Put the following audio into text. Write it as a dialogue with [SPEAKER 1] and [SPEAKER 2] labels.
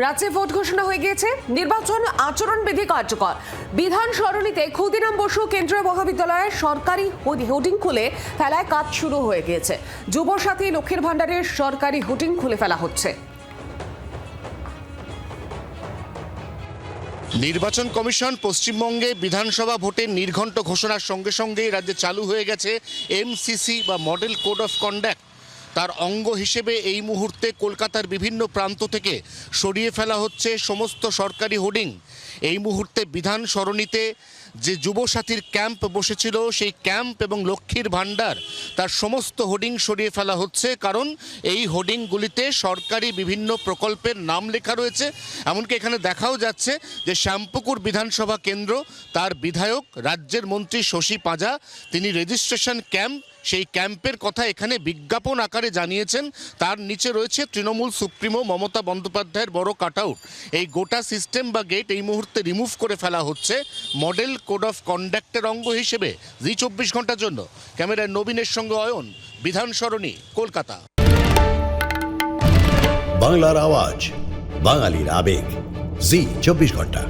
[SPEAKER 1] রাজ্যে ভোট ঘোষণা হয়ে গিয়েছে। নির্বাচন আচরণবিধি কার্যকর। বিধান সরণিতে ক্ষুদিরাম বসু কেন্দ্রীয় মহাবিদ্যালয়ের সরকারি হোর্ডিং খুলে ফেলায় কাজ শুরু হয়ে গিয়েছে। যুবসাথী লক্ষ্মীর ভান্ডারের সরকারি হোর্ডিং খুলে ফেলা হচ্ছে।
[SPEAKER 2] নির্বাচন কমিশন পশ্চিমবঙ্গে বিধানসভা ভোটের নির্ঘণ্ট ঘোষণার সঙ্গে সঙ্গেই রাজ্যে চালু হয়ে গেছে এমসিসি বা মডেল কোড অফ কন্ডাক্ট। তার অঙ্গ হিসেবে এই মুহূর্তে কলকাতার বিভিন্ন প্রান্ত থেকে সরিয়ে ফেলা হচ্ছে সমস্ত সরকারি হোর্ডিং। এই মুহূর্তে বিধান সরণিতে যে যুবসাথীর ক্যাম্প বসেছিল সেই ক্যাম্প এবং লক্ষ্মীর ভাণ্ডার তার সমস্ত হোর্ডিং সরিয়ে ফেলা হচ্ছে, কারণ এই হোর্ডিংগুলিতে সরকারি বিভিন্ন প্রকল্পের নাম লেখা রয়েছে। এমনকি এখানে দেখাও যাচ্ছে যে শ্যামপুকুর বিধানসভা কেন্দ্র, তার বিধায়ক রাজ্যের মন্ত্রী শশী পাঁজা তিনি রেজিস্ট্রেশন ক্যাম্প, সেই ক্যাম্পের কথা এখানে বিজ্ঞাপন আকারে জানিয়েছেন। তার নিচে রয়েছে তৃণমূল সুপ্রিমো মমতা বন্দ্যোপাধ্যায়ের বড় কাটআউট। এই গোটা সিস্টেম বা গেট এই মুহূর্তে রিমুভ করে ফেলা হচ্ছে মডেল কোড অফ কন্ডাক্টের অঙ্গ হিসেবে। জি 24 ঘন্টার জন্য ক্যামেরায় নবীনের সঙ্গে অয়ন, বিধান সরণি, কলকাতা।
[SPEAKER 3] বাংলার আওয়াজ, বাঙালির আবেগ, জি 24 ঘন্টা।